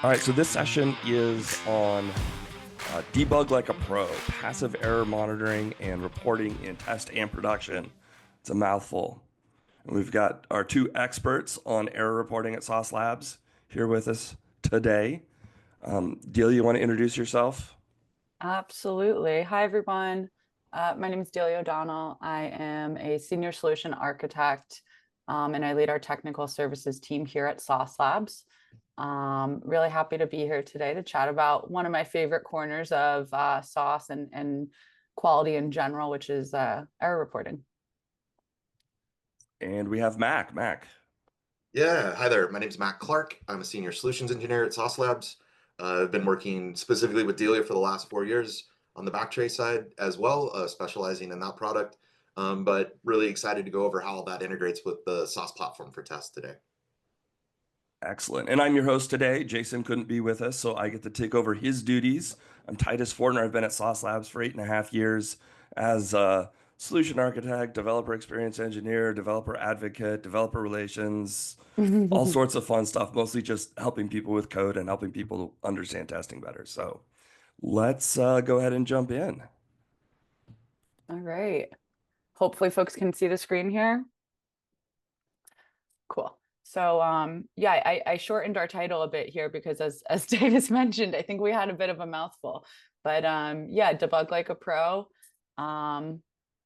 All right, so this session is on Debug Like a Pro, passive error monitoring and reporting in test and production. It's a mouthful. And we've got our two experts on error reporting at Sauce Labs here with us today. Delia, you want to introduce yourself? Absolutely. Hi, everyone. My name is Delia O'Donnell. I am a senior solution architect, and I lead our technical services team here at Sauce Labs. Really happy to be here today to chat about one of my favorite corners of Sauce and quality in general, which is error reporting. And we have Mac. Mac. Yeah, hi there. My name is Matt Clark. I'm a senior solutions engineer at Sauce Labs. I've been working specifically with Delia for the last 4 years on the backtrace side as well, specializing in that product. But really excited to go over how all that integrates with the Sauce platform for test today. Excellent. And I'm your host today. Jason couldn't be with us, so I get to take over his duties. I'm Titus Fortner. I've been at Sauce Labs for 8.5 years as a solution architect, developer experience engineer, developer advocate, developer relations, all sorts of fun stuff, mostly just helping people with code and helping people understand testing better. So let's go ahead and jump in. All right. Hopefully folks can see the screen here. Cool. So yeah, I shortened our title a bit here because as Davis mentioned, I think we had a bit of a mouthful. But yeah, Debug Like a Pro.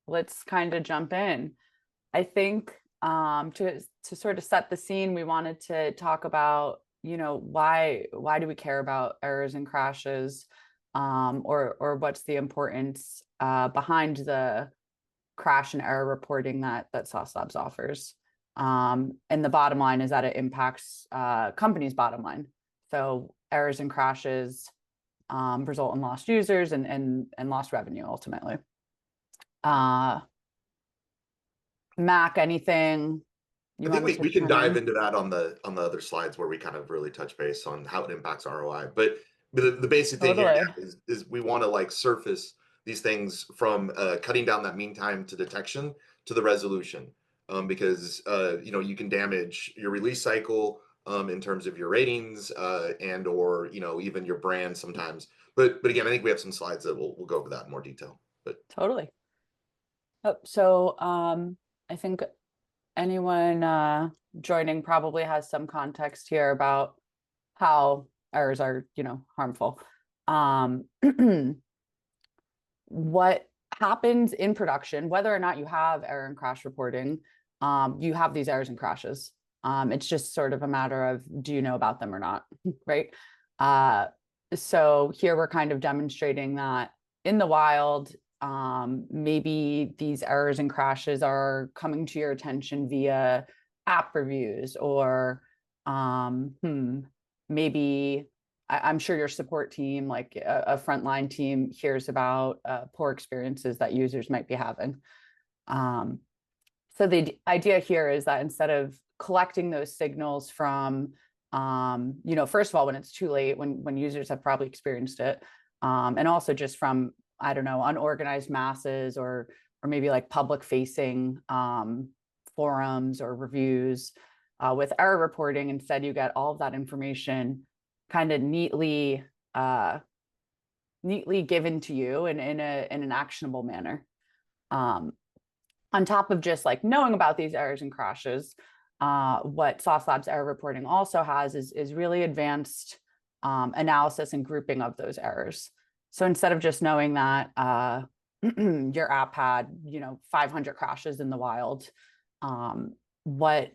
Let's kind of jump in. I think to sort of set the scene, we wanted to talk about, why do we care about errors and crashes, or what's the importance behind the crash and error reporting that Sauce Labs offers. And the bottom line is that it impacts companies' bottom line. So errors and crashes result in lost users and lost revenue ultimately. Mac, anything you I think want to we can chime dive in? into that on the other slides where we kind of really touch base on how it impacts ROI. But the basic thing here Totally. is we want to like surface these things from cutting down that mean time to detection to the resolution, because you can damage your release cycle in terms of your ratings and or even your brand sometimes. But again, I think we have some slides that we'll go over that in more detail. But Totally. Oh, so I think anyone joining probably has some context here about how errors are, harmful. What happens in production, whether or not you have error and crash reporting, you have these errors and crashes. It's just sort of a matter of, do you know about them or not, right? So here we're kind of demonstrating that in the wild, maybe these errors and crashes are coming to your attention via app reviews or maybe I'm sure your support team, like a frontline team, hears about poor experiences that users might be having. So the idea here is that instead of collecting those signals from, first of all, when it's too late, when users have probably experienced it, and also just from, I don't know, unorganized masses or maybe like public facing forums or reviews, with error reporting, instead you get all of that information kind of neatly given to you in an actionable manner. On top of just like knowing about these errors and crashes, what Sauce Labs error reporting also has is really advanced analysis and grouping of those errors. So instead of just knowing that your app had 500 crashes in the wild, what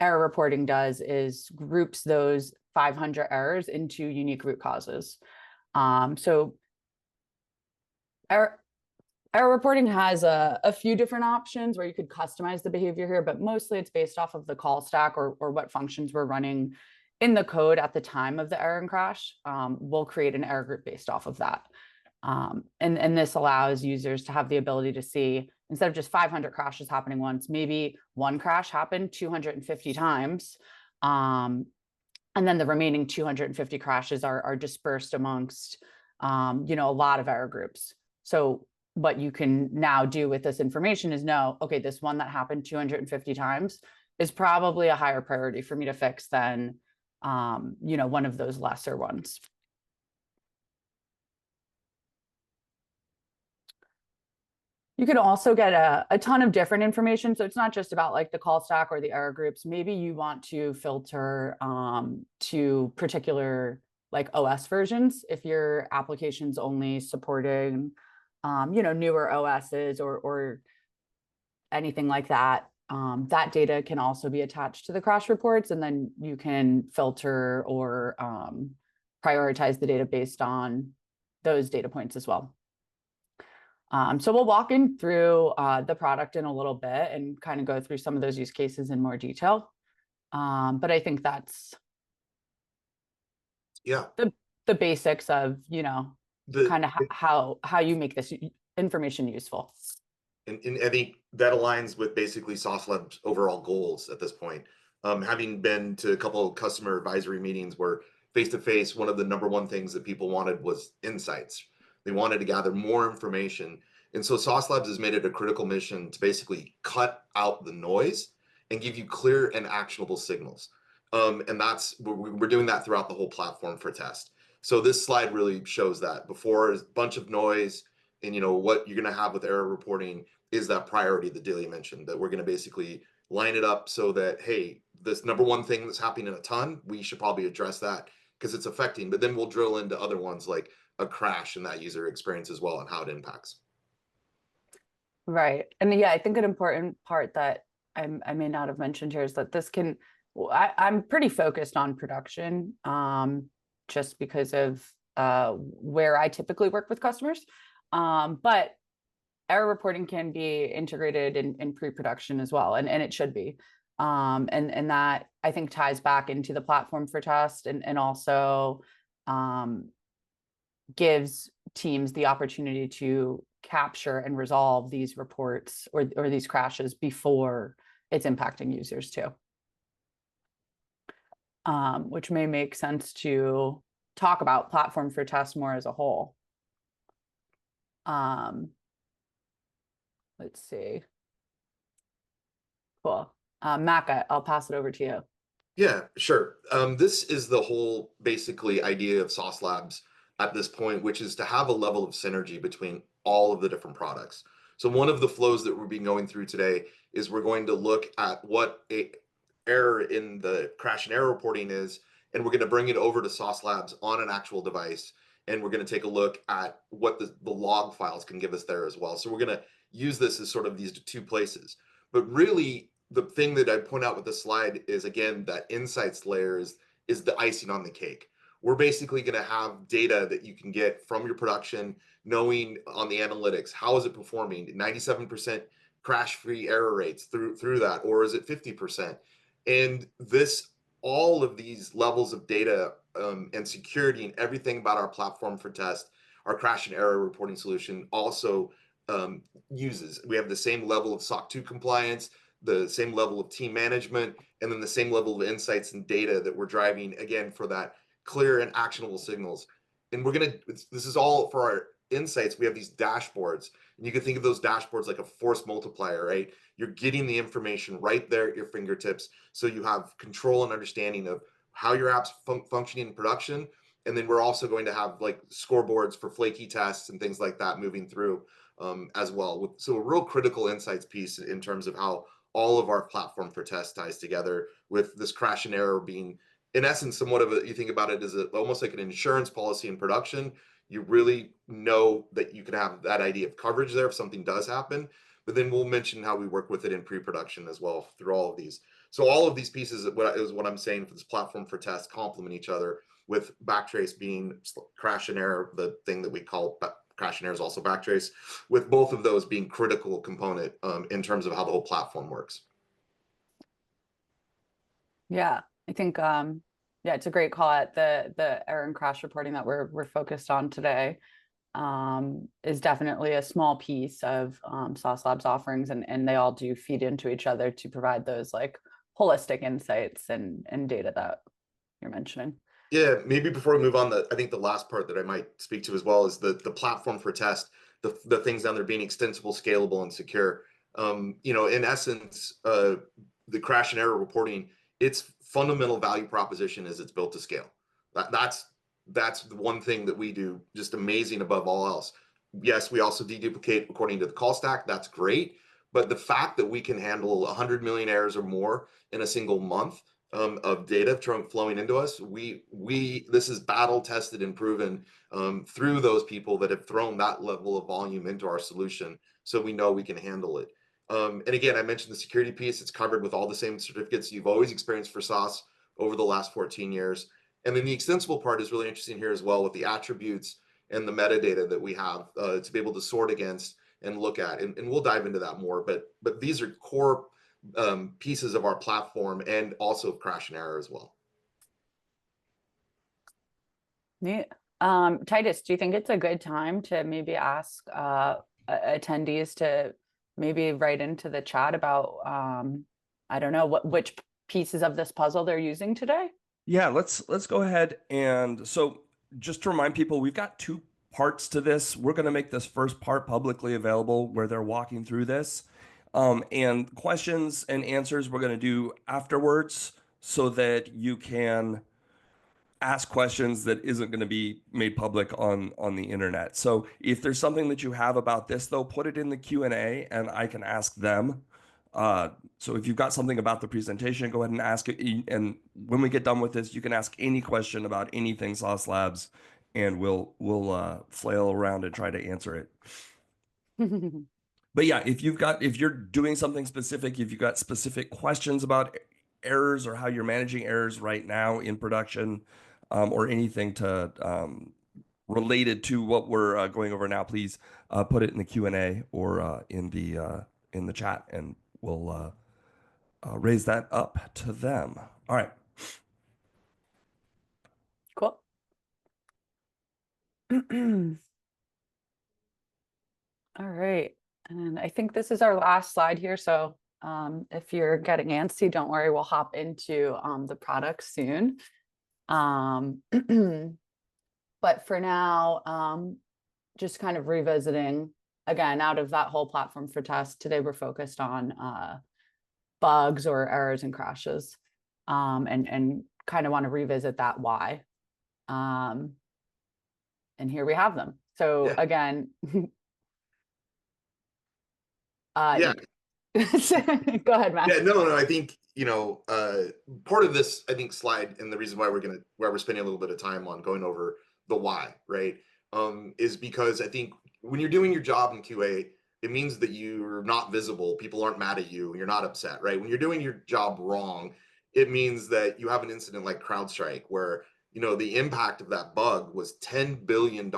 error reporting does is groups those 500 errors into unique root causes. So error reporting has a few different options where you could customize the behavior here, but mostly it's based off of the call stack or what functions we're running in the code at the time of the error and crash. We'll create an error group based off of that. And this allows users to have the ability to see, instead of just 500 crashes happening once, maybe one crash happened 250 times. And then the remaining 250 crashes are dispersed amongst, a lot of error groups. So what you can now do with this information is know, okay, this one that happened 250 times is probably a higher priority for me to fix than one of those lesser ones. You can also get a ton of different information. So it's not just about like the call stack or the error groups. Maybe you want to filter to particular like OS versions if your application's only supporting, newer OSs or anything like that. That data can also be attached to the crash reports, and then you can filter or prioritize the data based on those data points as well. So we'll walk in through the product in a little bit and kind of go through some of those use cases in more detail. But I think that's the basics of, kind of how you make this information useful. And I think that aligns with basically Sauce Lab's overall goals at this point. Having been to a couple of customer advisory meetings where face-to-face, one of the number one things that people wanted was insights. They wanted to gather more information. And so Sauce Labs has made it a critical mission to basically cut out the noise and give you clear and actionable signals. And we're doing that throughout the whole platform for test. So this slide really shows that. Before, is a bunch of noise, and what you're going to have with error reporting is that priority that Delia mentioned, that we're going to basically line it up so that, hey, this number one thing that's happening in a ton, we should probably address that because it's affecting. But then we'll drill into other ones like a crash in that user experience as well and how it impacts. Right. And yeah, I think an important part that I may not have mentioned here is that this can, I'm pretty focused on production, just because of where I typically work with customers. But error reporting can be integrated in pre-production as well, and it should be. And that I think ties back into the platform for test and also gives teams the opportunity to capture and resolve these reports or these crashes before it's impacting users too. Which may make sense to talk about platform for test more as a whole. Let's see. Cool. Mac, I'll pass it over to you. Yeah, sure. This is the whole basically idea of Sauce Labs at this point, which is to have a level of synergy between all of the different products. So one of the flows that we'll be going through today is we're going to look at what a error in the crash and error reporting is, and we're going to bring it over to Sauce Labs on an actual device, and we're going to take a look at what the log files can give us there as well. So we're going to use this as sort of these two places. But really, the thing that I point out with this slide is, again, that insights layer is the icing on the cake. We're basically going to have data that you can get from your production, knowing on the analytics, how is it performing? 97% crash-free error rates through that, or is it 50%? And all of these levels of data and security and everything about our platform for test, our crash and error reporting solution also uses. We have the same level of SOC 2 compliance, the same level of team management, and then the same level of insights and data that we're driving, again, for that clear and actionable signals. And this is all for our insights. We have these dashboards, and you can think of those dashboards like a force multiplier, right? You're getting the information right there at your fingertips, so you have control and understanding of how your app's functioning in production. And then we're also going to have like scoreboards for flaky tests and things like that moving through as well. So a real critical insights piece in terms of how all of our platform for test ties together, with this crash and error being, in essence, somewhat of you think about it as almost like an insurance policy in production. You really know that you can have that idea of coverage there if something does happen. But then we'll mention how we work with it in pre-production as well through all of these. So all of these pieces is what I'm saying for this platform for test complement each other, with backtrace being crash and error, the thing that we call crash and error is also backtrace, with both of those being critical component in terms of how the whole platform works. Yeah, I think it's a great call at the error and crash reporting that we're focused on today. Is definitely a small piece of Sauce Labs offerings, and they all do feed into each other to provide those like holistic insights and data that you're mentioning. Yeah, maybe before we move on, I think the last part that I might speak to as well is the platform for test, the things down there being extensible, scalable, and secure. In essence, the crash and error reporting its fundamental value proposition is it's built to scale. That's the one thing that we do just amazing above all else. Yes, we also deduplicate according to the call stack. That's great. But the fact that we can handle 100 million errors or more in a single month of data flowing into us, this is battle tested and proven through those people that have thrown that level of volume into our solution. So we know we can handle it. And again, I mentioned the security piece. It's covered with all the same certificates you've always experienced for SaaS over the last 14 years. And then the extensible part is really interesting here as well with the attributes and the metadata that we have to be able to sort against and look at. And we'll dive into that more. But these are core pieces of our platform and also crash and error as well. Neat. Titus, do you think it's a good time to maybe ask attendees to maybe write into the chat about I don't know which pieces of this puzzle they're using today? Yeah, let's go ahead. And so just to remind people, we've got two parts to this. We're going to make this first part publicly available where they're walking through this. And questions and answers we're going to do afterwards so that you can ask questions that isn't going to be made public on the internet. So if there's something that you have about this, though, put it in the Q&A and I can ask them. So if you've got something about the presentation, go ahead and ask it. And when we get done with this, you can ask any question about anything Sauce Labs, and we'll flail around and try to answer it. But yeah, if you're doing something specific, if you've got specific questions about errors or how you're managing errors right now in production, or anything related to what we're going over now, please put it in the Q&A or in the chat, and we'll raise that up to them. All right. Cool. All right. And I think this is our last slide here. So if you're getting antsy, don't worry, we'll hop into the product soon. But for now, just kind of revisiting again, out of that whole platform for test, today we're focused on bugs or errors and crashes, and kind of want to revisit that why. And here we have them. So Yeah. again, Yeah. go ahead, Matt. Yeah, no, I think, part of this, I think, slide, and the reason why we're spending a little bit of time on going over the why, right? Is because I think when you're doing your job in QA, it means that you're not visible. People aren't mad at you. You're not upset, right? When you're doing your job wrong, it means that you have an incident like CrowdStrike, where, the impact of that bug was $10 billion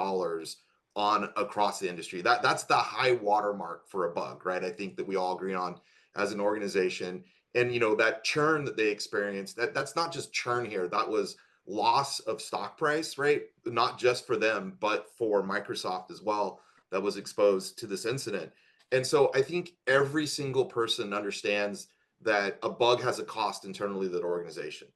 on across the industry. That's the high watermark for a bug, right? I think that we all agree on as an organization. And that churn that they experienced, that's not just churn here, that was loss of stock price, right? Not just for them, but for Microsoft as well, that was exposed to this incident. And so I think every single person understands that a bug has a cost internally to that organization.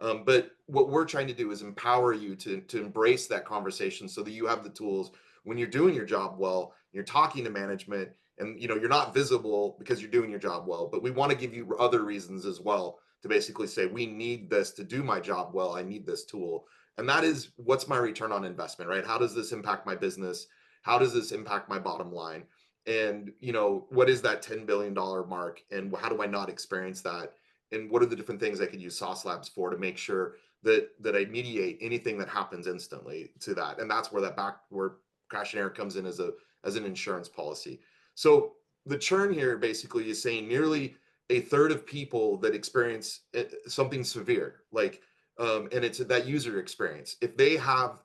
But what we're trying to do is empower you to embrace that conversation so that you have the tools when you're doing your job well, you're talking to management, and you're not visible because you're doing your job well, but we want to give you other reasons as well to basically say, we need this to do my job well. I need this tool. And that is, what's my return on investment, right? How does this impact my business? How does this impact my bottom line? And what is that $10 billion mark, and how do I not experience that? And what are the different things I could use Sauce Labs for to make sure that I mediate anything that happens instantly to that? And that's where where crash and error comes in as an insurance policy. So the churn here basically is saying nearly a third of people that experience something severe, like, and it's that user experience. If they have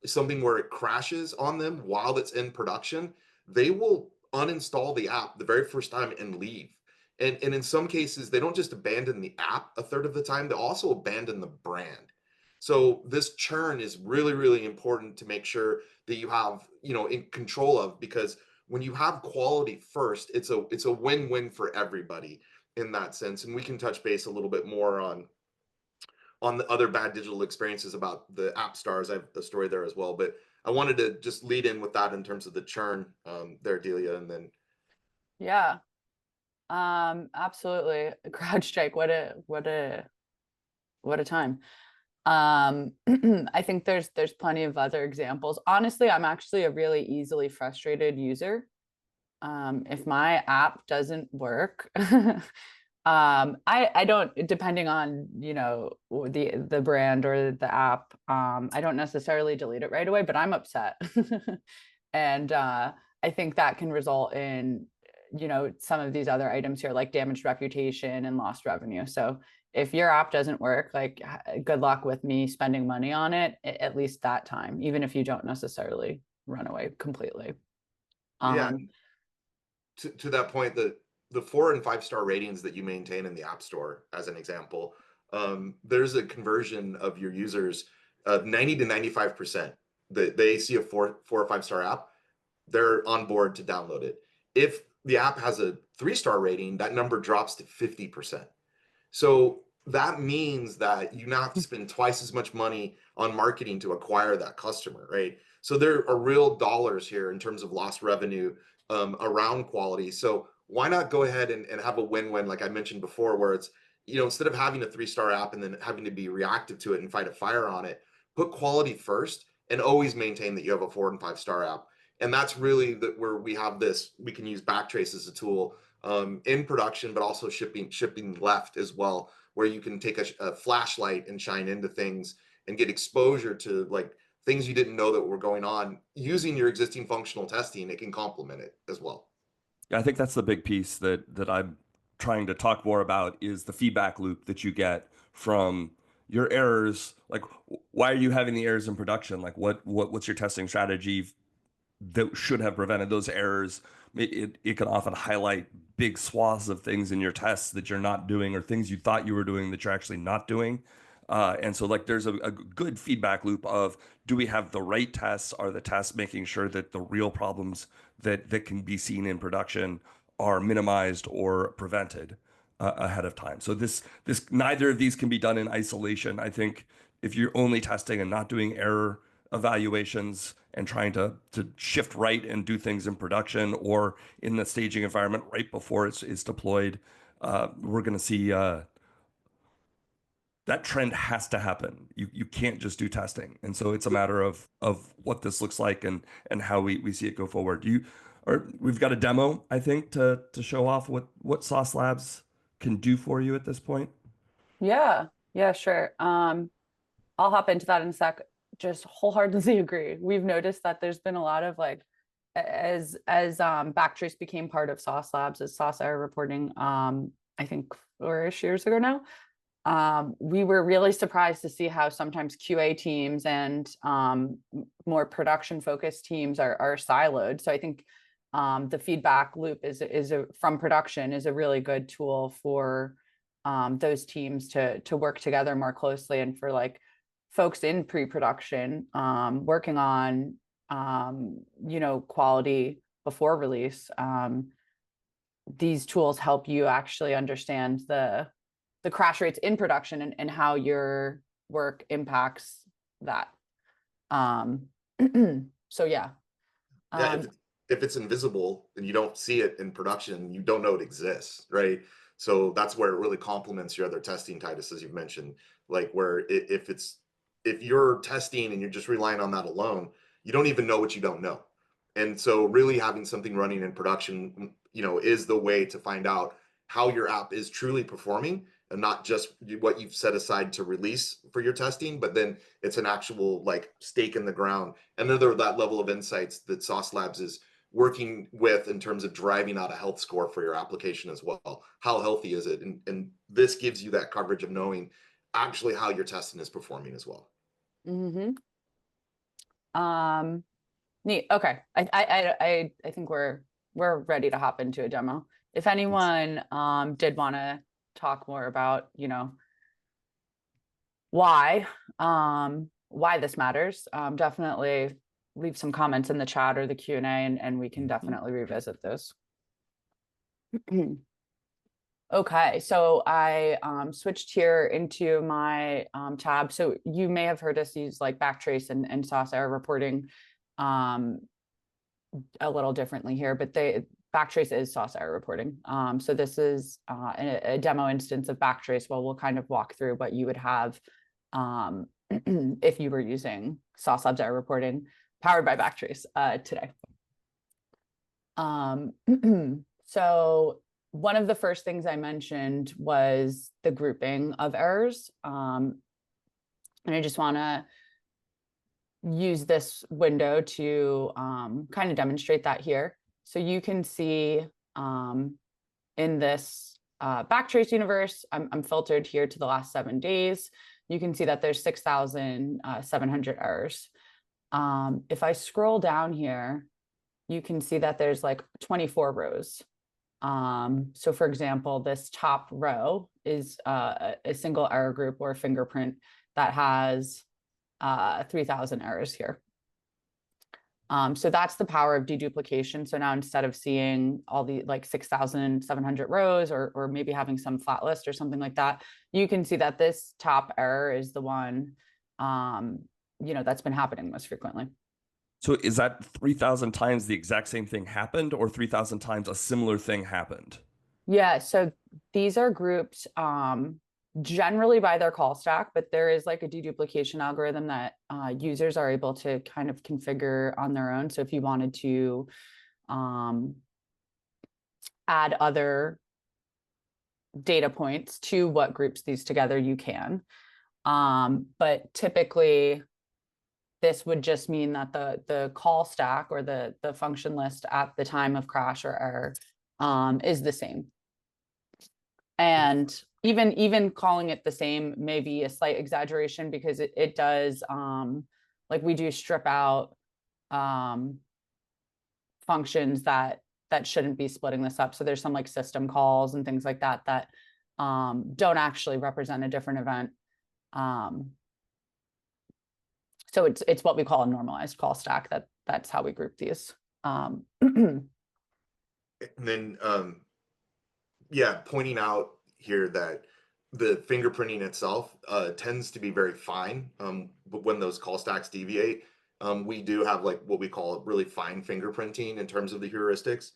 something where it crashes on them while it's in production, they will uninstall the app the very first time and leave. And in some cases, they don't just abandon the app a third of the time, they also abandon the brand. So this churn is really, really important to make sure that you have, in control of, because when you have quality first, it's a win-win for everybody in that sense. And we can touch base a little bit more on the other bad digital experiences about the app stars. I have a story there as well, but I wanted to just lead in with that in terms of the churn there, Delia, and then. Yeah, absolutely. CrowdStrike, what a what a time. I think there's plenty of other examples. Honestly, I'm actually a really easily frustrated user. If my app doesn't work, I don't, depending on, you know, the brand or the app, I don't necessarily delete it right away, but I'm upset. And I think that can result in, you know, some of these other items here, like damaged reputation and lost revenue. So if your app doesn't work, like, good luck with me spending money on it at least that time, even if you don't necessarily run away completely. Yeah, Um, to that point, the 4 and 5 star ratings that you maintain in the App Store, as an example, there's a conversion of your users of 90 to 95% that they see a 4 or 5 star app, they're on board to download it. If the app has a 3 star rating, that number drops to 50%. So that means that you now have to spend twice as much money on marketing to acquire that customer, right? So there are real dollars here in terms of lost revenue around quality. So why not go ahead and have a win-win, like I mentioned before, where it's, you know, instead of having a 3 star app and then having to be reactive to it and fight a fire on it, put quality first and always maintain that you have a 4 and 5 star app. And that's really where we have this. We can use Backtrace as a tool in production, but also shipping left as well, where you can take a flashlight and shine into things and get exposure to like things you didn't know that were going on. Using your existing functional testing, it can complement it as well. Yeah, I think that's the big piece that I'm trying to talk more about is the feedback loop that you get from your errors. Like, why are you having the errors in production? Like, what's your testing strategy that should have prevented those errors? It can often highlight big swaths of things in your tests that you're not doing or things you thought you were doing that you're actually not doing. And so like there's a good feedback loop of, do we have the right tests? Are the tests making sure that the real problems that can be seen in production are minimized or prevented ahead of time? So this neither of these can be done in isolation. I think if you're only testing and not doing error evaluations and trying to shift right and do things in production or in the staging environment right before it's deployed, we're going to see that trend has to happen. You can't just do testing, and so it's a matter of what this looks like and how we see it go forward. We've got a demo, I think, to show off what Sauce Labs can do for you at this point. yeah, yeah, sure. I'll hop into that in a sec. Just wholeheartedly agree. We've noticed that there's been a lot of like, as Backtrace became part of Sauce Labs as Sauce Error reporting, I think 4-ish years ago now. We were really surprised to see how sometimes QA teams and more production focused teams are siloed. So I think the feedback loop from production is a really good tool for those teams to work together more closely, and for like folks in pre-production working on you know, quality before release. These tools help you actually understand the crash rates in production and how your work impacts that. So yeah. Yeah, Um, if it's invisible and you don't see it in production, you don't know it exists, right? So that's where it really complements your other testing, Titus, as you've mentioned. Like where if you're testing and you're just relying on that alone, you don't even know what you don't know. And so really having something running in production, you know, is the way to find out how your app is truly performing, and not just what you've set aside to release for your testing, but then it's an actual like stake in the ground. And then there that level of insights that Sauce Labs is working with in terms of driving out a health score for your application as well. How healthy is it? And this gives you that coverage of knowing actually how your testing is performing as well. mhm. Neat. Okay. I think we're ready to hop into a demo. If anyone did want to talk more about, you know, why this matters, definitely leave some comments in the chat or the Q&A, and we can definitely revisit those. Okay, so I switched here into my tab. So you may have heard us use like Backtrace and Sauce Error reporting a little differently here, but backtrace is sauce error reporting. So this is a demo instance of backtrace. Well, we'll kind of walk through what you would have if you were using Sauce Labs error reporting powered by backtrace today. So one of the first things I mentioned was the grouping of errors. And I just want to use this window to kind of demonstrate that here. So you can see in this backtrace universe, I'm filtered here to the last 7 days. You can see that there's 6,700 errors. If I scroll down here, you can see that there's like 24 rows. So for example, this top row is a single error group or fingerprint that has 3,000 errors here. So that's the power of deduplication. So now instead of seeing all the like 6,700 rows or maybe having some flat list or something like that, you can see that this top error is the one that's been happening most frequently. So is that 3,000 times the exact same thing happened, or 3,000 times a similar thing happened? Yeah, so these are grouped generally by their call stack, but there is like a deduplication algorithm that users are able to kind of configure on their own. So if you wanted to add other data points to what groups these together, you can. But typically, this would just mean that the call stack or the function list at the time of crash or error is the same. And even calling it the same may be a slight exaggeration, because it does like we do strip out functions that shouldn't be splitting this up. So there's some like system calls and things like that that don't actually represent a different event. So it's what we call a normalized call stack. That's how we group these. And then yeah, pointing out here that the fingerprinting itself tends to be very fine, but when those call stacks deviate, we do have like what we call really fine fingerprinting in terms of the heuristics.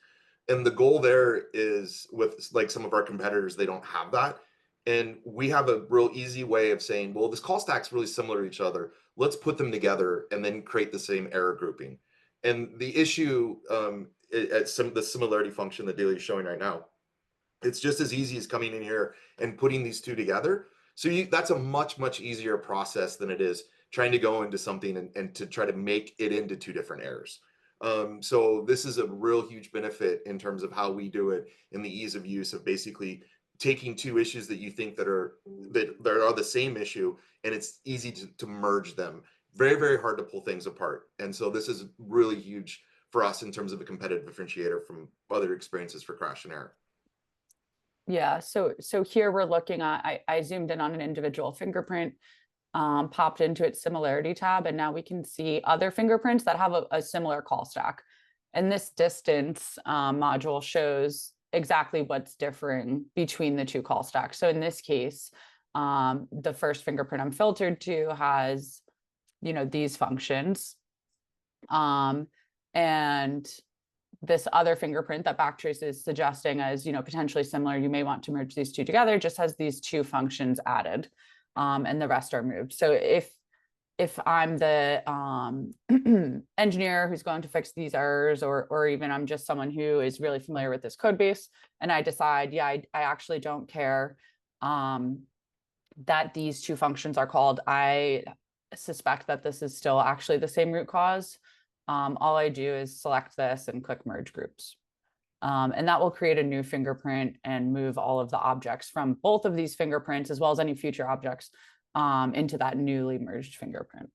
And the goal there is, with like some of our competitors, they don't have that. And we have a real easy way of saying, well, this call stack's really similar to each other. Let's put them together and then create the same error grouping. And the issue at the similarity function that Daily is showing right now, it's just as easy as coming in here and putting these two together. So that's a much, much easier process than it is trying to go into something and to try to make it into 2 different errors. So this is a real huge benefit in terms of how we do it, and the ease of use of basically taking 2 issues that you think that are the same issue, and it's easy to merge them. Very, very hard to pull things apart. And so this is really huge for us in terms of a competitive differentiator from other experiences for crash and error. Yeah, so here we're looking at, I zoomed in on an individual fingerprint, popped into its similarity tab, and now we can see other fingerprints that have a similar call stack. And this distance module shows exactly what's differing between the 2 call stacks. So in this case, the first fingerprint I'm filtered to has, these functions. And this other fingerprint that backtrace is suggesting as, potentially similar, you may want to merge these 2 together, just has these 2 functions added, and the rest are moved. So if I'm the engineer who's going to fix these errors, or even I'm just someone who is really familiar with this code base, and I decide, yeah, I actually don't care that these 2 functions are called, I suspect that this is still actually the same root cause. All I do is select this and click merge groups. And that will create a new fingerprint and move all of the objects from both of these fingerprints, as well as any future objects, into that newly merged fingerprint.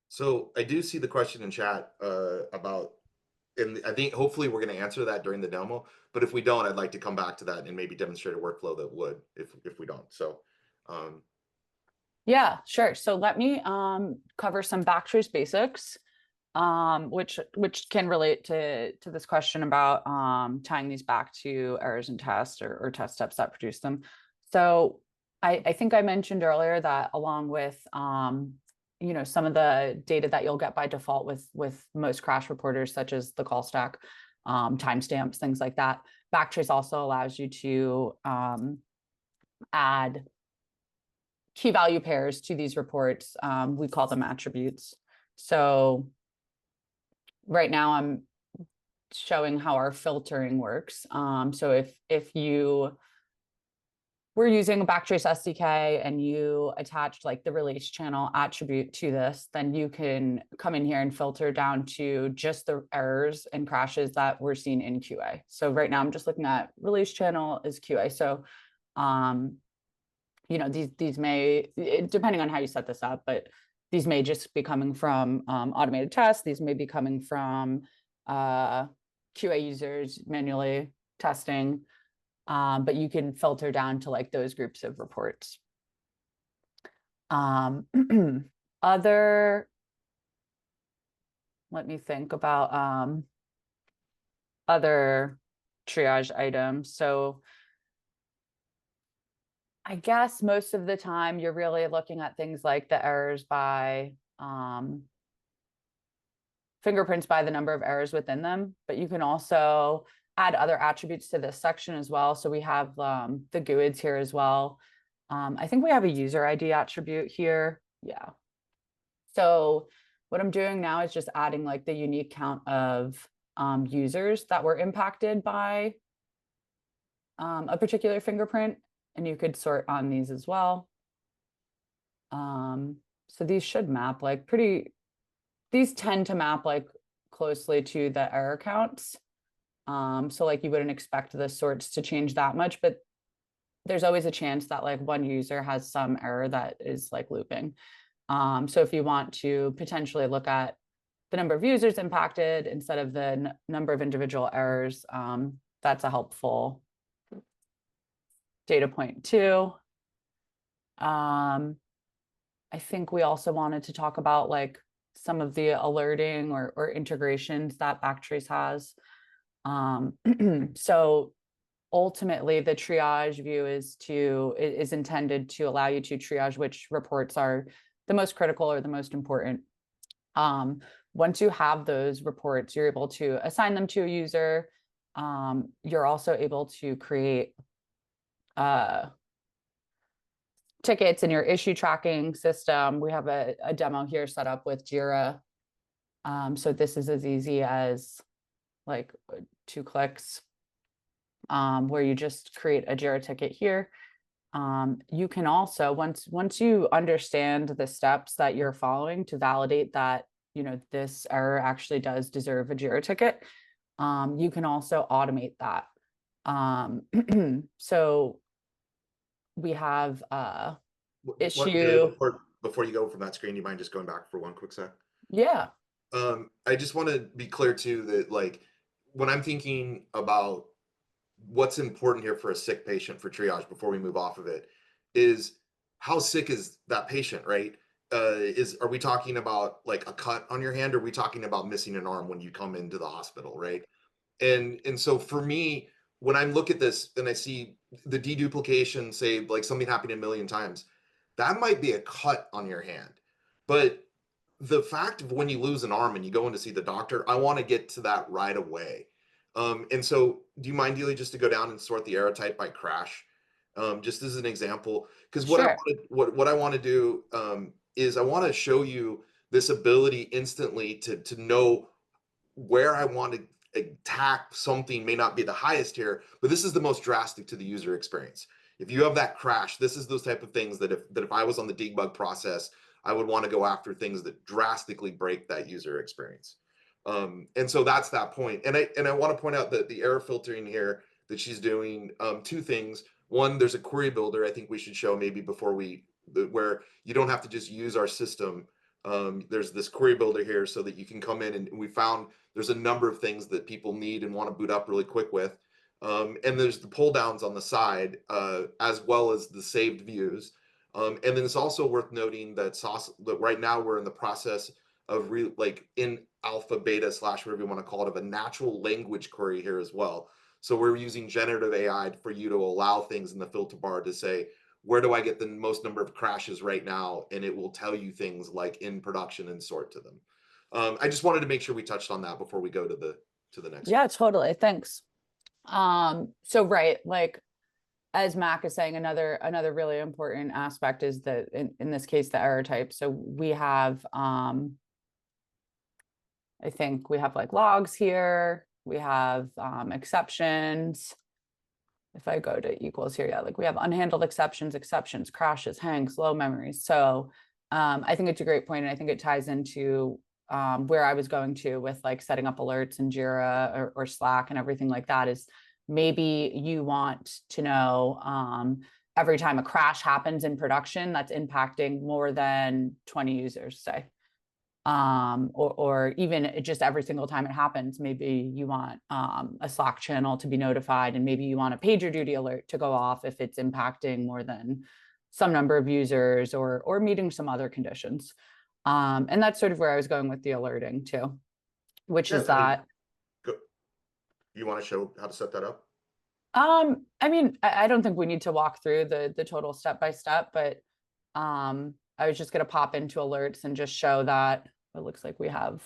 So I do see the question in chat about, and I think hopefully we're going to answer that during the demo, but if we don't, I'd like to come back to that and maybe demonstrate a workflow that would, if we don't. So yeah, sure. So let me cover some backtrace basics, which can relate to this question about tying these back to errors in test or test steps that produce them. So I think I mentioned earlier that along with some of the data that you'll get by default with most crash reporters, such as the call stack, timestamps, things like that. Backtrace also allows you to add key value pairs to these reports. We call them attributes. So right now I'm showing how our filtering works. So if you were using a Backtrace SDK and you attached like the release channel attribute to this, then you can come in here and filter down to just the errors and crashes that we're seeing in QA. So right now I'm just looking at release channel is QA. So you know, these may, depending on how you set this up, but these may just be coming from automated tests. These may be coming from QA users manually testing, but you can filter down to like those groups of reports. Other, let me think about other triage items. So I guess most of the time you're really looking at things like the errors by fingerprints by the number of errors within them, but you can also add other attributes to this section as well. So we have the GUIDs here as well. I think we have a user ID attribute here. Yeah. So what I'm doing now is just adding like the unique count of users that were impacted by a particular fingerprint, and you could sort on these as well. So these should map like these tend to map like closely to the error counts. So like you wouldn't expect the sorts to change that much, but there's always a chance that like one user has some error that is like looping. So if you want to potentially look at the number of users impacted instead of the number of individual errors, that's a helpful data point too. I think we also wanted to talk about like some of the alerting or integrations that Backtrace has. So ultimately the triage view is intended to allow you to triage which reports are the most critical or the most important. Once you have those reports, you're able to assign them to a user. You're also able to create tickets in your issue tracking system. We have a demo here set up with Jira. So this is as easy as like 2 clicks, where you just create a Jira ticket here. You can also, once you understand the steps that you're following to validate that, you know, this error actually does deserve a Jira ticket, you can also automate that. So we have issue. Before you go from that screen, you mind just going back for one quick sec? Yeah. I just want to be clear too that like when I'm thinking about what's important here for a sick patient for triage before we move off of it is how sick is that patient, right? Are we talking about like a cut on your hand, or are we talking about missing an arm when you come into the hospital, right? And so for me, when I look at this and I see the deduplication, say like something happened a million times, that might be a cut on your hand. But the fact of when you lose an arm and you go in to see the doctor, I want to get to that right away. And so do you mind, Delia, just to go down and sort the error type by crash? Just as an example, because Sure. what I want to do is I want to show you this ability instantly to know where I want to attack something may not be the highest here, but this is the most drastic to the user experience. If you have that crash, this is those type of things that if I was on the debug process, I would want to go after things that drastically break that user experience. And so that's that point. And I want to point out that the error filtering here that she's doing, 2 things. One, there's a query builder I think we should show maybe before where you don't have to just use our system. There's this query builder here so that you can come in, and we found there's a number of things that people need and want to boot up really quick with. And there's the pull downs on the side, as well as the saved views. And then it's also worth noting that right now we're in the process of like in alpha, beta / whatever you want to call it, of a natural language query here as well. So we're using generative AI for you to allow things in the filter bar to say, where do I get the most number of crashes right now? And it will tell you things like in production and sort to them. I just wanted to make sure we touched on that before we go to the to the next. Yeah, totally. Thanks. So right, like as Mac is saying, another really important aspect is that in this case, the error type. So we have I think we have like logs here, we have exceptions. If I go to equals here, yeah, like we have unhandled exceptions, crashes, hangs, low memories. So I think it's a great point, and I think it ties into where I was going to with like setting up alerts in Jira or Slack and everything like that. Is maybe you want to know every time a crash happens in production that's impacting more than 20 users, say. Or even just every single time it happens, maybe you want a Slack channel to be notified, and maybe you want a PagerDuty alert to go off if it's impacting more than some number of users or meeting some other conditions. And that's sort of where I was going with the alerting too, which is that. You want to show how to set that up? I mean, I don't think we need to walk through the total step by step, but I was just going to pop into alerts and just show that it looks like we have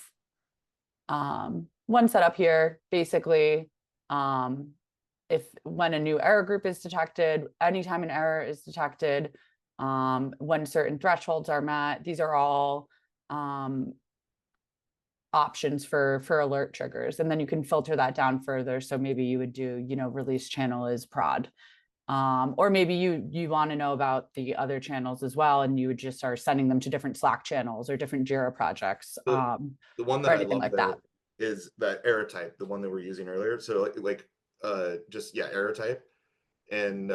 one setup here. Basically, if when a new error group is detected, anytime an error is detected, when certain thresholds are met, these are all options for alert triggers. And then you can filter that down further. So maybe you would do, release channel is prod. Or maybe you want to know about the other channels as well, and you would just start sending them to different Slack channels or different Jira projects, The one or that I anything love like there that. is that error type, the one that we're using earlier. So just error type, and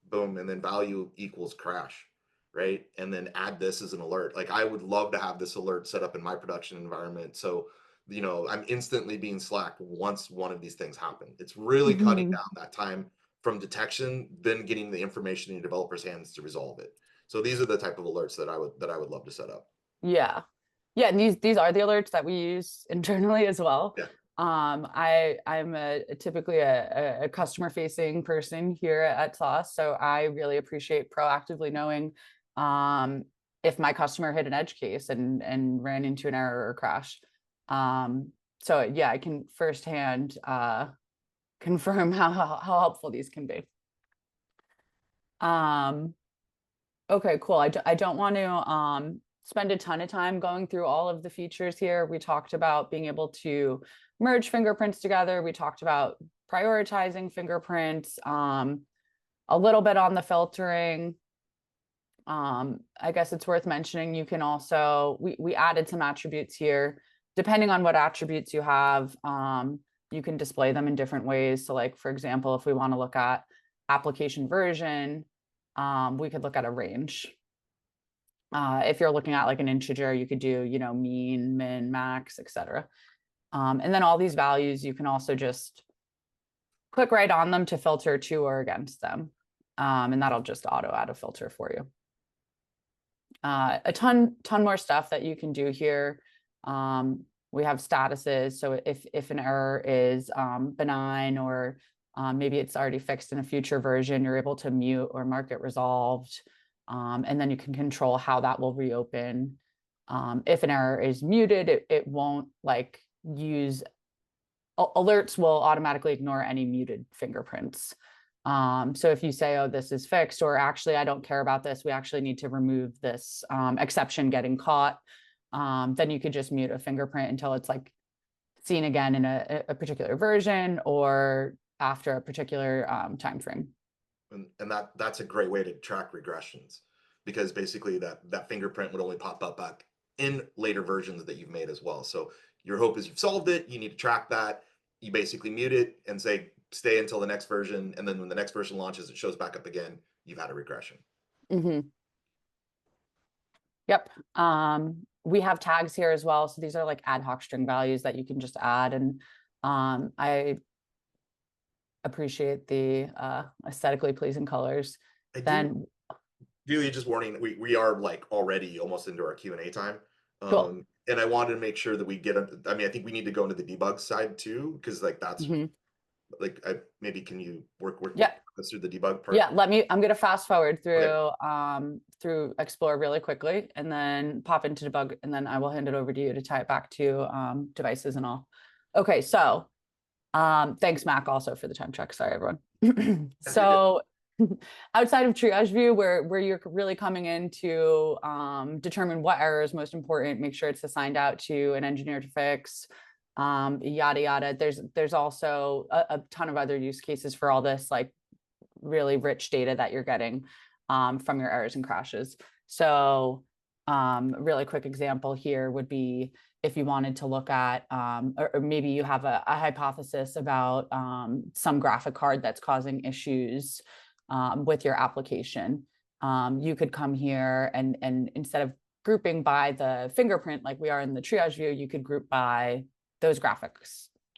boom, and then value equals crash, right? And then add this as an alert. Like I would love to have this alert set up in my production environment, so I'm instantly being slacked once one of these things happen. It's really cutting down that time from detection, then getting the information in your developer's hands to resolve it. So these are the type of alerts that I would love to set up. Yeah. Yeah, and these are the alerts that we use internally as well. Yeah. I'm typically a customer facing person here at Sauce, so I really appreciate proactively knowing if my customer hit an edge case and ran into an error or crash. So yeah, I can firsthand confirm how helpful these can be. Okay, cool. I don't want to spend a ton of time going through all of the features here. We talked about being able to merge fingerprints together. We talked about prioritizing fingerprints, a little bit on the filtering. I guess it's worth mentioning, you can also, we added some attributes here. Depending on what attributes you have, you can display them in different ways. So like, for example, if we want to look at application version, we could look at a range. If you're looking at like an integer, you could do, mean, min, max, etc. And then all these values, you can also just click right on them to filter to or against them. And that'll just auto add a filter for you. A ton more stuff that you can do here. We have statuses. So if an error is benign, or maybe it's already fixed in a future version, you're able to mute or mark it resolved. And then you can control how that will reopen. If an error is muted, it won't use, alerts will automatically ignore any muted fingerprints. So if you say, oh, this is fixed, or actually, I don't care about this, we actually need to remove this exception getting caught, then you could just mute a fingerprint until it's seen again in a particular version or after a particular time frame. And that's a great way to track regressions, because basically that fingerprint would only pop up back in later versions that you've made as well. So your hope is you've solved it. You need to track that. You basically mute it and say, stay until the next version. And then when the next version launches, it shows back up again. You've had a regression. Mm-hmm. Yep. We have tags here as well. So these are like ad hoc string values that you can just add. And I appreciate the aesthetically pleasing colors. Then really just warning, we are already almost into our Q&A time. Cool. And I wanted to make sure that we get, I think we need to go into the debug side too, because that's maybe can you work us through the debug part? Yeah, I'm going to fast forward through through Explore really quickly, and then pop into debug, and then I will hand it over to you to tie it back to devices and all. Okay, so Thanks, Mac, also for the time check. Sorry, everyone. Yes, you're good. So outside of triage view, where you're really coming in to determine what error is most important, make sure it's assigned out to an engineer to fix, yada yada. There's also a ton of other use cases for all this, like really rich data that you're getting from your errors and crashes. So a really quick example here would be if you wanted to look at, or maybe you have a hypothesis about some graphic card that's causing issues with your application. You could come here and instead of grouping by the fingerprint like we are in the triage view, you could group by those graphic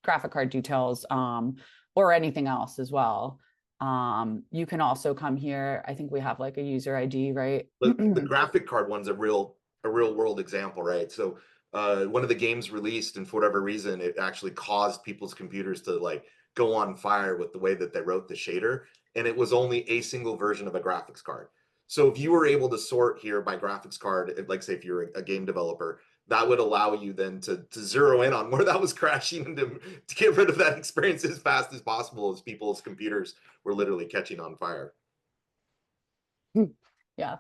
card details or anything else as well. You can also come here. I think we have like a user ID, right? The graphic card one's a real world example, right? So one of the games released, and for whatever reason, it actually caused people's computers to like go on fire with the way that they wrote the shader, and it was only a single version of a graphics card. So if you were able to sort here by graphics card, like say if you're a game developer, that would allow you then to zero in on where that was crashing and to get rid of that experience as fast as possible, as people's computers were literally catching on fire. Yeah.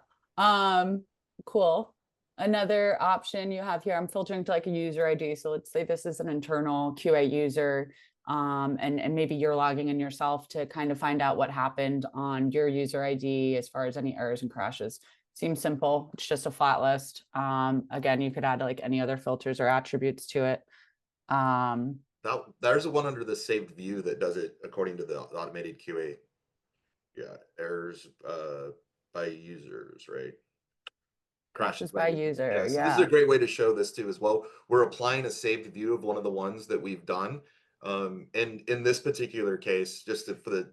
Cool. Another option you have here, I'm filtering to like a user ID. So let's say this is an internal QA user, and maybe you're logging in yourself to kind of find out what happened on your user ID as far as any errors and crashes. Seems simple. It's just a flat list. Again, you could add like any other filters or attributes to it. Now, there's a one under the saved view that does it according to the automated QA. Yeah, errors by users, right? Crashes By users. user, Yeah, so this is a yeah. great way to show this too as well. We're applying a saved view of one of the ones that we've done. And in this particular case, just for the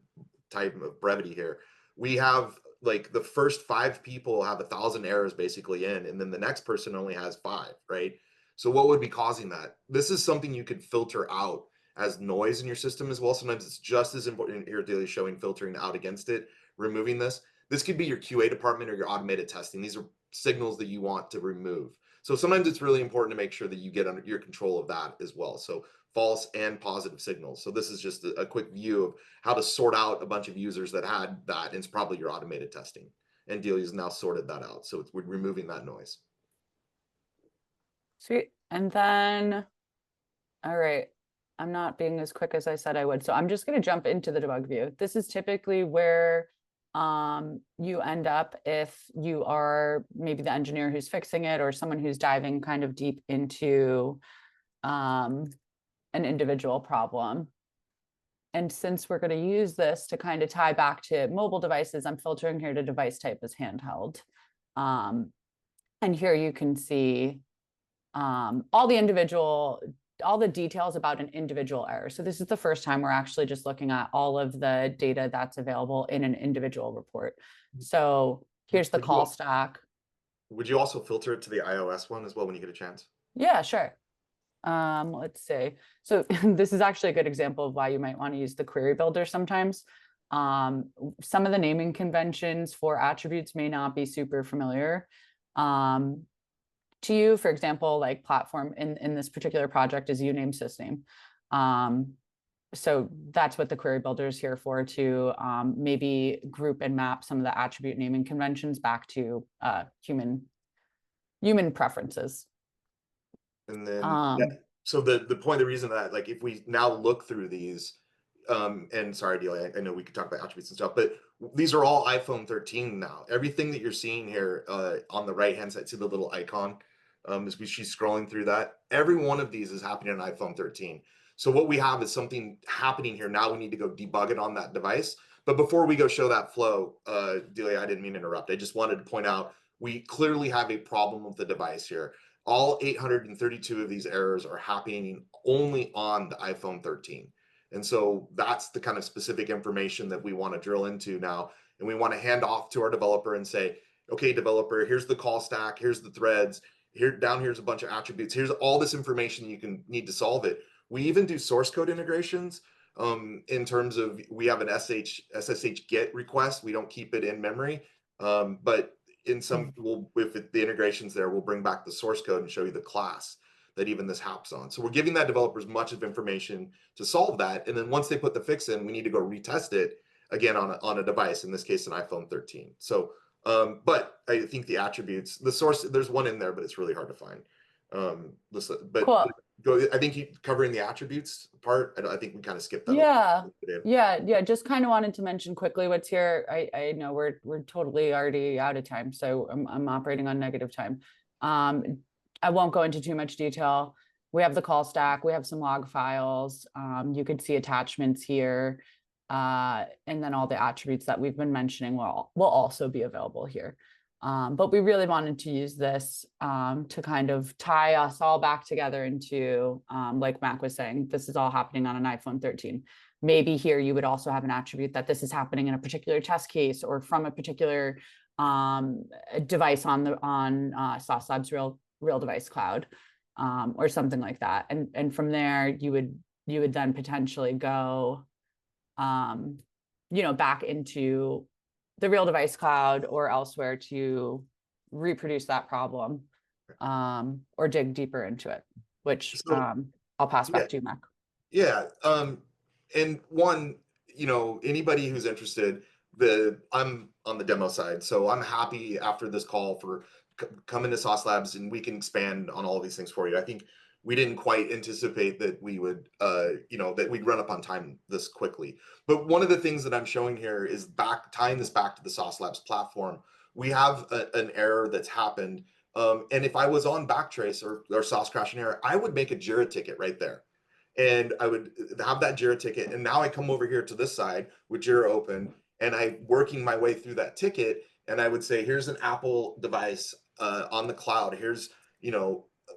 type of brevity here, we have like the first 5 people have 1,000 errors basically in, and then the next person only has 5, right? So what would be causing that? This is something you could filter out as noise in your system as well. Sometimes it's just as important here, daily showing filtering out against it, removing this. This could be your QA department or your automated testing. These are signals that you want to remove. So sometimes it's really important to make sure that you get under your control of that as well. So false and positive signals. So this is just a quick view of how to sort out a bunch of users that had that. And it's probably your automated testing. And Delia's now sorted that out. So we're removing that noise. Sweet. And then, all right, I'm not being as quick as I said I would. So I'm just going to jump into the debug view. This is typically where you end up if you are maybe the engineer who's fixing it or someone who's diving kind of deep into an individual problem. And since we're going to use this to kind of tie back to mobile devices, I'm filtering here to device type as handheld. And here you can see all the details about an individual error. So this is the first time we're actually just looking at all of the data that's available in an individual report. So here's the call stack. Would you also filter it to the iOS one as well when you get a chance? Yeah, sure. Let's see. So this is actually a good example of why you might want to use the query builder sometimes. Some of the naming conventions for attributes may not be super familiar to you. For example, like platform in this particular project is uname sysname. So that's what the query builder is here for, to maybe group and map some of the attribute naming conventions back to human preferences. And then, so the point, the reason that, like, if we now look through these, and sorry, Delia, I know we could talk about attributes and stuff, but these are all iPhone 13 now. Everything that you're seeing here on the right-hand side, see the little icon, as she's scrolling through that, every one of these is happening on iPhone 13. So what we have is something happening here. Now we need to go debug it on that device. But before we go show that flow, Delia, I didn't mean to interrupt. I just wanted to point out, we clearly have a problem with the device here. All 832 of these errors are happening only on the iPhone 13. And so that's the kind of specific information that we want to drill into now. And we want to hand off to our developer and say, okay, developer, here's the call stack, here's the threads, here's a bunch of attributes, here's all this information you can need to solve it. We even do source code integrations in terms of, we have an SSH get request. We don't keep it in memory, but in some, with the integrations there, we'll bring back the source code and show you the class. that even this happens on. So we're giving that developer as much of information to solve that. And then once they put the fix in, we need to go retest it again on a device, in this case, an iPhone 13. So, but I think the attributes, the source, there's one in there, but it's really hard to find. But Cool. I think you covering the attributes part. I think we kind of skipped that. Yeah. Just kind of wanted to mention quickly what's here. I know we're totally already out of time, so I'm operating on negative time. I won't go into too much detail. We have the call stack. We have some log files. You could see attachments here, and then all the attributes that we've been mentioning will also be available here. But we really wanted to use this to kind of tie us all back together into, like Mac was saying, this is all happening on an iPhone 13. Maybe here you would also have an attribute that this is happening in a particular test case or from a particular device on Sauce Labs real device cloud, or something like that. And from there, you would then potentially go, back into the real device cloud or elsewhere to reproduce that problem, or dig deeper into it, which I'll pass back to you, Mac. Yeah. And one, anybody who's interested, I'm on the demo side, so I'm happy after this call for come into Sauce Labs and we can expand on all of these things for you. I think we didn't quite anticipate that we would, that we'd run up on time this quickly. But one of the things that I'm showing here is tying this back to the Sauce Labs platform. We have an error that's happened. And if I was on Backtrace or Sauce Crash and Error, I would make a JIRA ticket right there. And I would have that JIRA ticket. And now I come over here to this side with JIRA open, and I'm working my way through that ticket. And I would say, here's an Apple device on the cloud. Here's,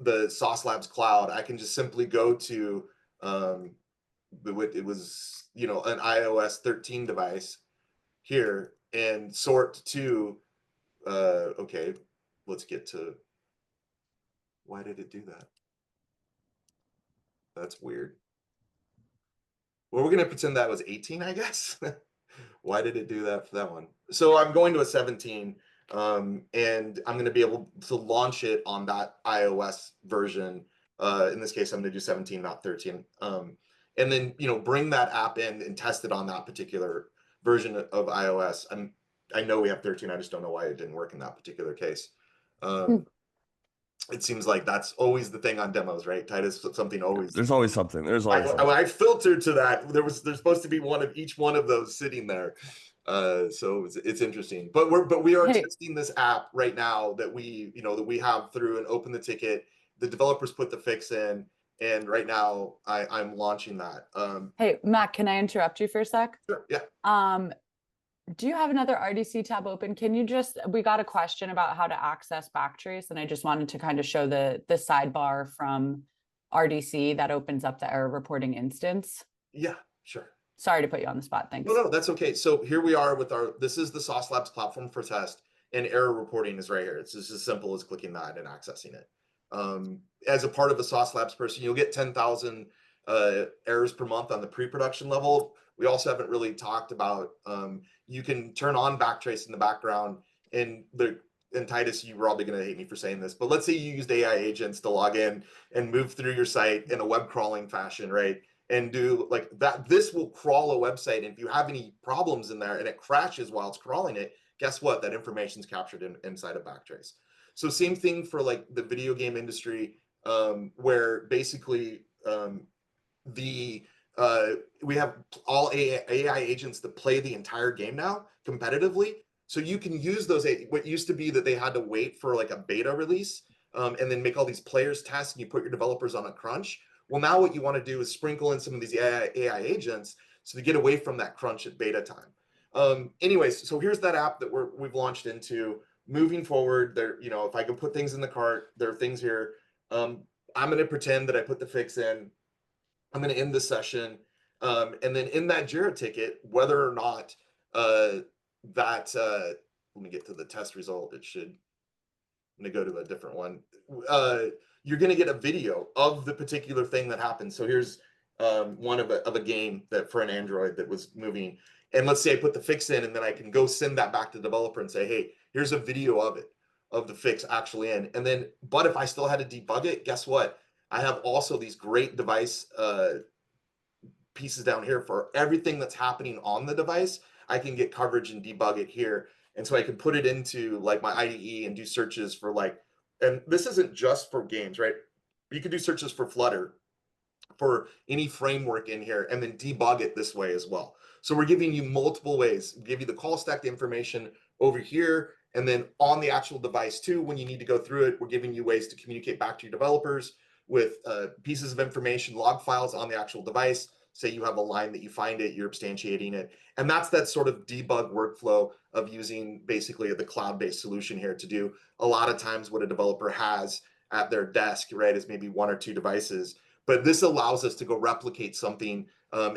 the Sauce Labs cloud. I can just simply go to, it was, an iOS 13 device here and sort to, okay, let's get to, why did it do that? That's weird. Well, we're going to pretend that was 18, I guess. Why did it do that for that one? So I'm going to a 17, and I'm going to be able to launch it on that iOS version. In this case, I'm going to do 17, not 13. And then, bring that app in and test it on that particular version of iOS. I know we have 13. I just don't know why it didn't work in that particular case. It seems like that's always the thing on demos, right? Titus, something always. There's always something. There's always something. I filtered to that. There's supposed to be one of each one of those sitting there. So it's interesting. But we are testing this app right now that we have through and open the ticket. The developers put the fix in, and right now I'm launching that. Hey, Matt, can I interrupt you for a sec? Sure, yeah. Do you have another RDC tab open? We got a question about how to access Backtrace, and I just wanted to kind of show the sidebar from RDC that opens up the error reporting instance. Yeah, sure. Sorry to put you on the spot. Thanks. No, that's okay. So here we are with this is the Sauce Labs platform for test, and error reporting is right here. It's just as simple as clicking that and accessing it. As a part of the Sauce Labs person, you'll get 10,000 errors per month on the pre-production level. We also haven't really talked about, you can turn on Backtrace in the background, and Titus, you're probably going to hate me for saying this, but let's say you used AI agents to log in and move through your site in a web crawling fashion, right? And do like that. This will crawl a website. And if you have any problems in there and it crashes while it's crawling it, guess what? That information is captured inside of Backtrace. So same thing for like the video game industry, where basically we have all AI agents that play the entire game now competitively. So you can use those. What used to be that they had to wait for like a beta release and then make all these players test, and you put your developers on a crunch. Well, now what you want to do is sprinkle in some of these AI agents so to get away from that crunch at beta time. Anyways, so here's that app that we've launched into. Moving forward, there, if I can put things in the cart, there are things here. I'm going to pretend that I put the fix in. I'm going to end the session. And then in that JIRA ticket, whether or not let me get to the test result. I'm going to go to a different one. You're going to get a video of the particular thing that happened. So here's one of a game that for an Android that was moving. And let's say I put the fix in, and then I can go send that back to the developer and say, hey, here's a video of the fix actually in. And then, but if I still had to debug it, guess what? I have also these great device pieces down here for everything that's happening on the device. I can get coverage and debug it here. And so I can put it into like my IDE and do searches for like, and this isn't just for games, right? You can do searches for Flutter, for any framework in here, and then debug it this way as well. So we're giving you multiple ways. Give you the call stack information over here, and then on the actual device too, when you need to go through it, we're giving you ways to communicate back to your developers with pieces of information, log files on the actual device. Say you have a line that you find it, you're instantiating it. And that's that sort of debug workflow of using basically the cloud-based solution here to do a lot of times what a developer has at their desk, right, is maybe 1 or 2 devices. But this allows us to go replicate something,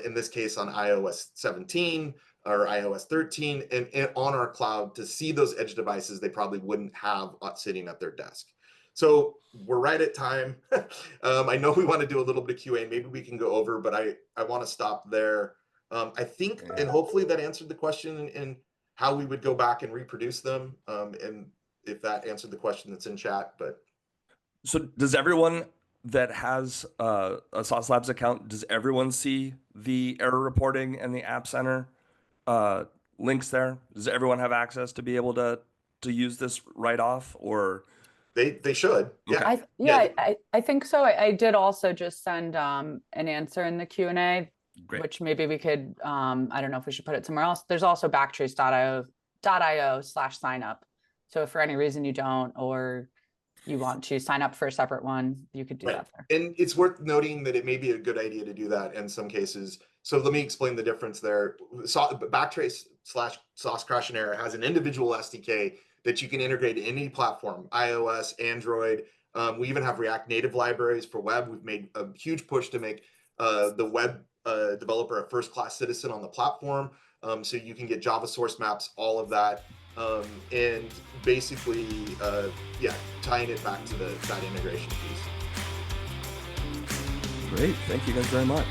in this case on iOS 17 or iOS 13, and on our cloud to see those edge devices they probably wouldn't have sitting at their desk. So we're right at time. I know we want to do a little bit of QA. Maybe we can go over, but I want to stop there. I think, and hopefully that answered the question in how we would go back and reproduce them. And if that answered the question that's in chat, but. So does everyone that has a Sauce Labs account, does everyone see the error reporting and the App Center links there? Does everyone have access to be able to use this right off, or? They should. Yeah. Okay. I think so. I did also just send an answer in the Q&A, Great. which maybe we could, I don't know if we should put it somewhere else. There's also backtrace.io/signup. So if for any reason you don't, or you want to sign up for a separate one, you could do that there. And it's worth noting that it may be a good idea to do that in some cases. So let me explain the difference there. Backtrace/Sauce Crash and Error has an individual SDK that you can integrate in any platform, iOS, Android. We even have React Native libraries for web. We've made a huge push to make the web developer a first-class citizen on the platform. So you can get Java source maps, all of that. And basically, tying it back to that integration piece. Great. Thank you guys very much.